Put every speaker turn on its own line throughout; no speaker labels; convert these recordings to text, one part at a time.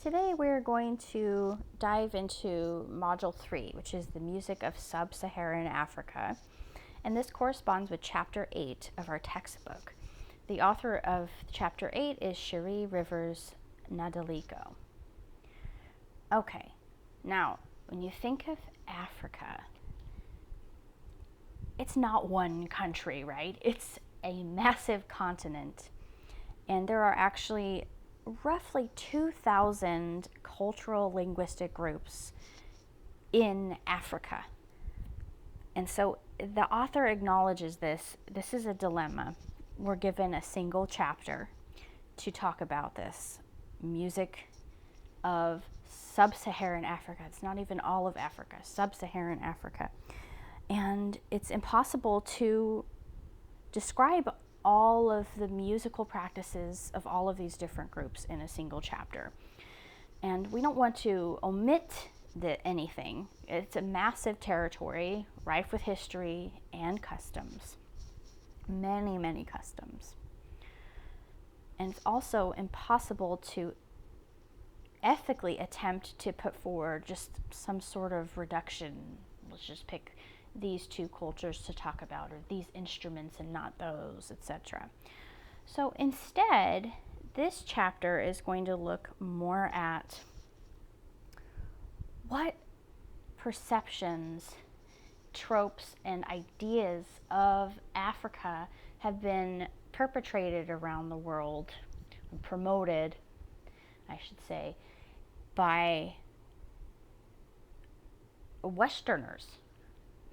Today we're going to dive into Module 3, which is the music of Sub-Saharan Africa, and this corresponds with Chapter 8 of our textbook. The author of Chapter 8 is Cherie Rivers Nadaliko. Okay, now when you think of Africa, it's not one country, right? It's a massive continent, and there are actually roughly 2,000 cultural linguistic groups in Africa. And so the author acknowledges this. This is a dilemma. We're given a single chapter to talk about this music of Sub-Saharan Africa. It's not even all of Africa, Sub-Saharan Africa. And it's impossible to describe all of the musical practices of all of these different groups in a single chapter. And we don't want to omit anything. It's a massive territory, rife with history and customs. Many, many customs. And it's also impossible to ethically attempt to put forward just some sort of reduction. Let's just pick these two cultures to talk about, or these instruments and not those, etc. So instead, this chapter is going to look more at what perceptions, tropes, and ideas of Africa have been perpetrated around the world, promoted, I should say, by Westerners,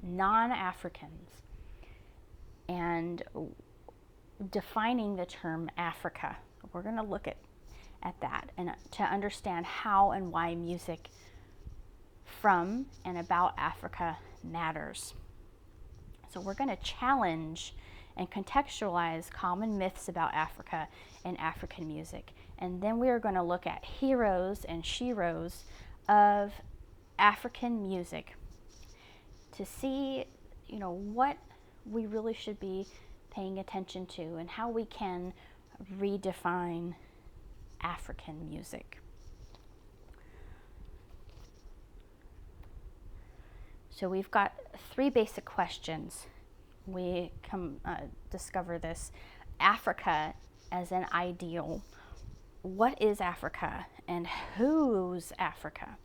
non-Africans, and defining the term Africa. We're going to look at that and to understand how and why music from and about Africa matters. So we're going to challenge and contextualize common myths about Africa and African music. And then we are going to look at heroes and sheroes of African music to see, what we really should be paying attention to and how we can redefine African music. So we've got three basic questions. We discover this. Africa as an ideal. What is Africa and whose Africa?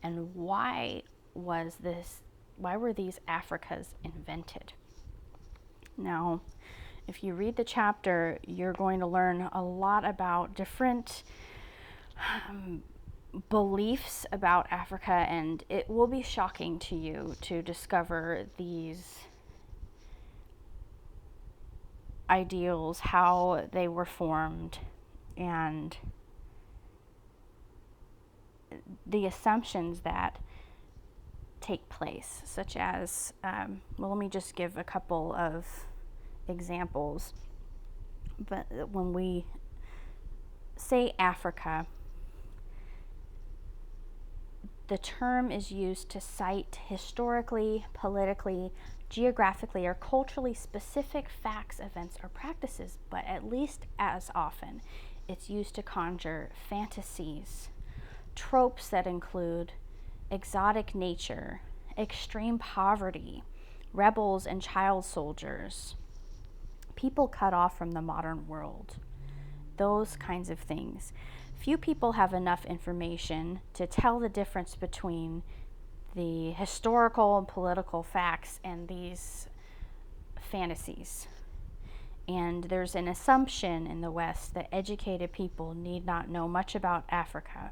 And why were these Africas invented? Now, if you read the chapter, you're going to learn a lot about different beliefs about Africa, and it will be shocking to you to discover these ideals, how they were formed, and the assumptions that take place, such as, let me just give a couple of examples. But when we say Africa, the term is used to cite historically, politically, geographically, or culturally specific facts, events, or practices, but at least as often, it's used to conjure fantasies, tropes that include exotic nature, extreme poverty, rebels and child soldiers, people cut off from the modern world, those kinds of things. Few people have enough information to tell the difference between the historical and political facts and these fantasies. And there's an assumption in the West that educated people need not know much about Africa.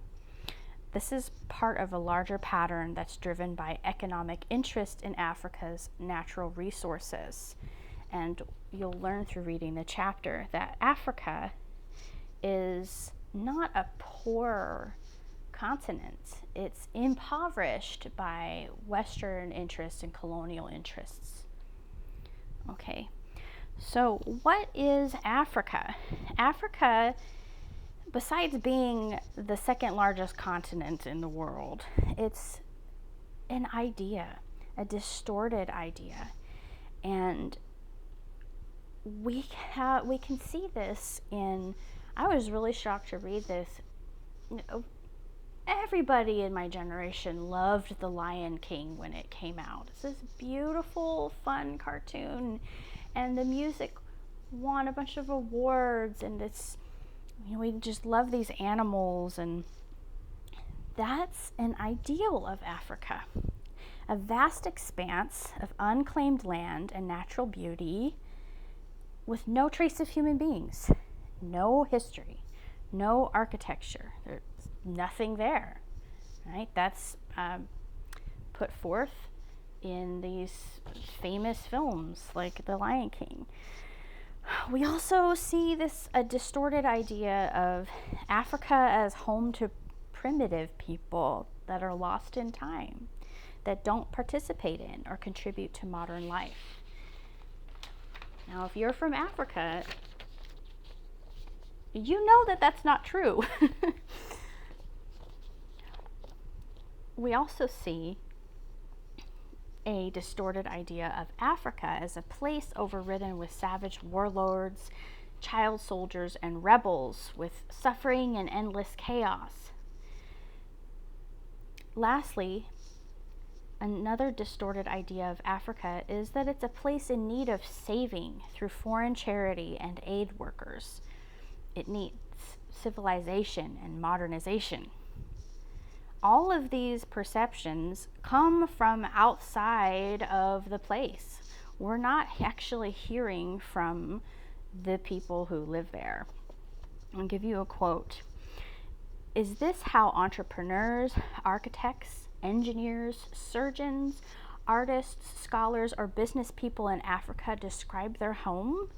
This is part of a larger pattern that's driven by economic interest in Africa's natural resources. And you'll learn through reading the chapter that Africa is not a poor continent. It's impoverished by Western interests and colonial interests. Okay, so what is Africa? Africa, besides being the second largest continent in the world, it's an idea, a distorted idea. And we can see this in, I was really shocked to read this, everybody in my generation loved The Lion King when it came out. It's this beautiful, fun cartoon, and the music won a bunch of awards, and it's, we just love these animals, and that's an ideal of Africa. A vast expanse of unclaimed land and natural beauty with no trace of human beings, no history, no architecture. There's nothing there, right? That's put forth in these famous films like The Lion King. We also see a distorted idea of Africa as home to primitive people that are lost in time, that don't participate in or contribute to modern life. Now, if you're from Africa, you know that that's not true. We also see a distorted idea of Africa as a place overridden with savage warlords, child soldiers, and rebels, with suffering and endless chaos. Lastly, another distorted idea of Africa is that it's a place in need of saving through foreign charity and aid workers. It needs civilization and modernization. All of these perceptions come from outside of the place. We're not actually hearing from the people who live there. I'll give you a quote. "Is this how entrepreneurs, architects, engineers, surgeons, artists, scholars, or business people in Africa describe their home?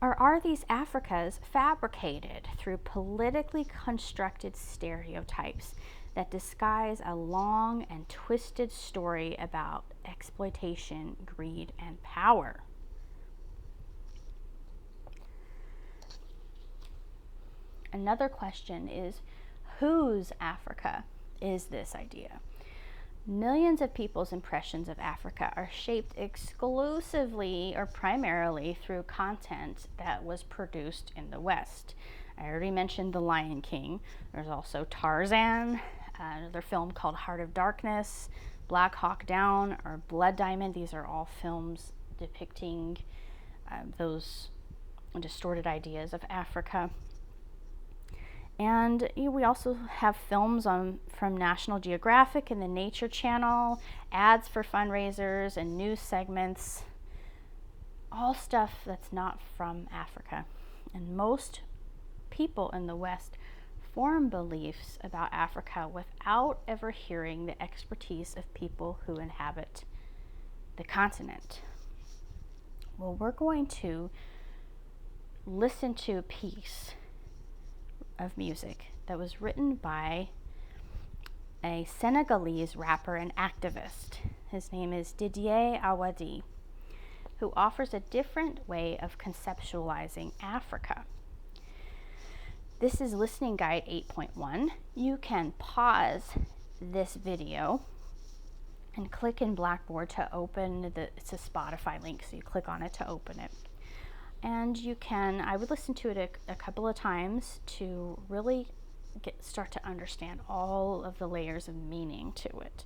Or are these Africas fabricated through politically constructed stereotypes that disguise a long and twisted story about exploitation, greed, and power?" Another question is, whose Africa is this idea? Millions of people's impressions of Africa are shaped exclusively or primarily through content that was produced in the West. I already mentioned The Lion King. There's also Tarzan, another film called Heart of Darkness, Black Hawk Down, or Blood Diamond. These are all films depicting those distorted ideas of Africa. And we also have films from National Geographic and the Nature Channel, ads for fundraisers and news segments, all stuff that's not from Africa. And most people in the West form beliefs about Africa without ever hearing the expertise of people who inhabit the continent. Well, we're going to listen to a piece of music that was written by a Senegalese rapper and activist. His name is Didier Awadi, who offers a different way of conceptualizing Africa. This is Listening Guide 8.1. You can pause this video and click in Blackboard to open it's a Spotify link, so you click on it to open it. And I would listen to it a couple of times to really start to understand all of the layers of meaning to it.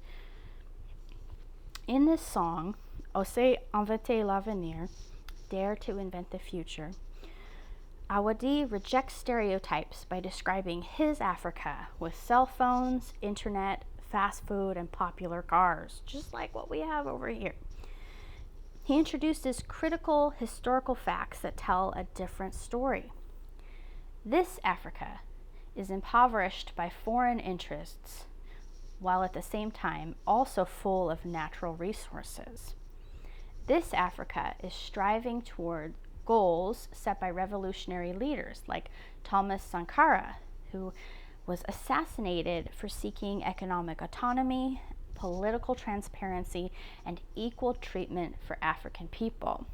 In this song, Osez inventer l'avenir, dare to invent the future, Awadi rejects stereotypes by describing his Africa with cell phones, internet, fast food, and popular cars, just like what we have over here. He introduces critical historical facts that tell a different story. This Africa is impoverished by foreign interests, while at the same time also full of natural resources. This Africa is striving toward goals set by revolutionary leaders like Thomas Sankara, who was assassinated for seeking economic autonomy, political transparency, and equal treatment for African people.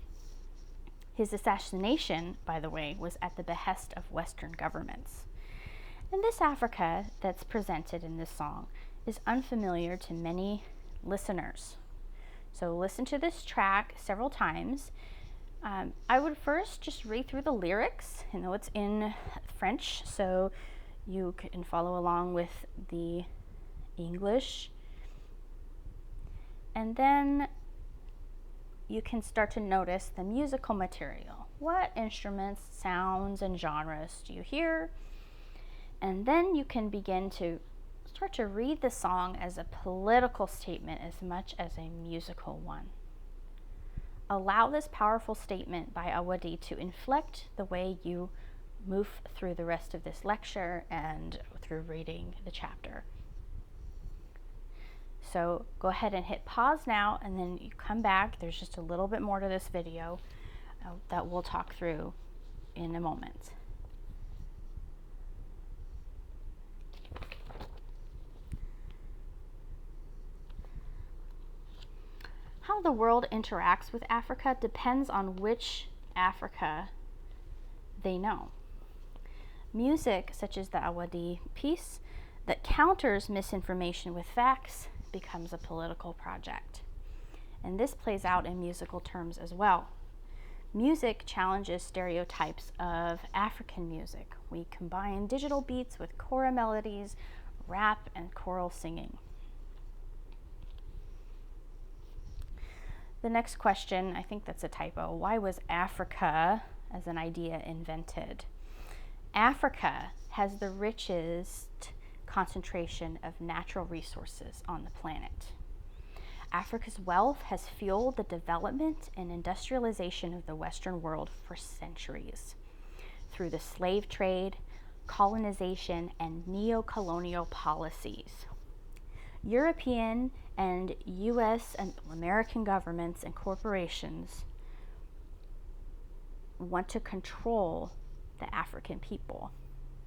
His assassination, by the way, was at the behest of Western governments. And this Africa that's presented in this song is unfamiliar to many listeners. So listen to this track several times. I would first just read through the lyrics. I know it's in French, so you can follow along with the English. And then you can start to notice the musical material. What instruments, sounds, and genres do you hear? And then you can begin to start to read the song as a political statement as much as a musical one. Allow this powerful statement by Awadi to inflect the way you move through the rest of this lecture and through reading the chapter. So go ahead and hit pause now, and then you come back. There's just a little bit more to this video that we'll talk through in a moment. How the world interacts with Africa depends on which Africa they know. Music, such as the Awadi piece, that counters misinformation with facts becomes a political project. And this plays out in musical terms as well. Music challenges stereotypes of African music. We combine digital beats with kora melodies, rap, and choral singing. The next question, I think that's a typo. Why was Africa as an idea invented? Africa has the richest concentration of natural resources on the planet. Africa's wealth has fueled the development and industrialization of the Western world for centuries through the slave trade, colonization, and neo-colonial policies. European and U.S. and American governments and corporations want to control the African people,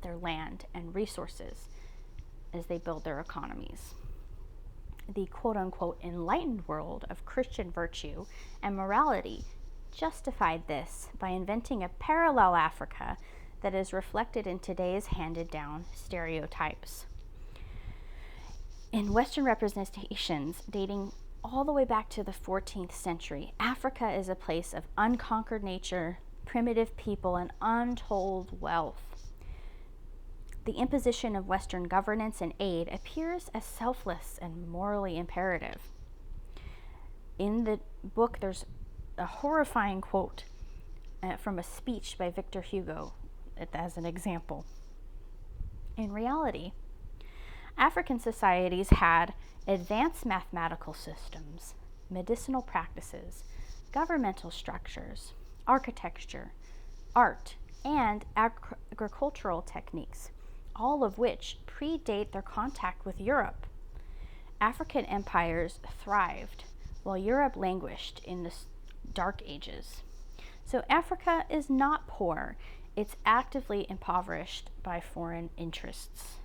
their land and resources as they build their economies. The quote-unquote enlightened world of Christian virtue and morality justified this by inventing a parallel Africa that is reflected in today's handed-down stereotypes. In Western representations dating all the way back to the 14th century, Africa is a place of unconquered nature, primitive people, and untold wealth. The imposition of Western governance and aid appears as selfless and morally imperative. In the book, there's a horrifying quote from a speech by Victor Hugo as an example. In reality, African societies had advanced mathematical systems, medicinal practices, governmental structures, architecture, art, and agricultural techniques, all of which predate their contact with Europe. African empires thrived while Europe languished in the Dark Ages. So Africa is not poor, it's actively impoverished by foreign interests.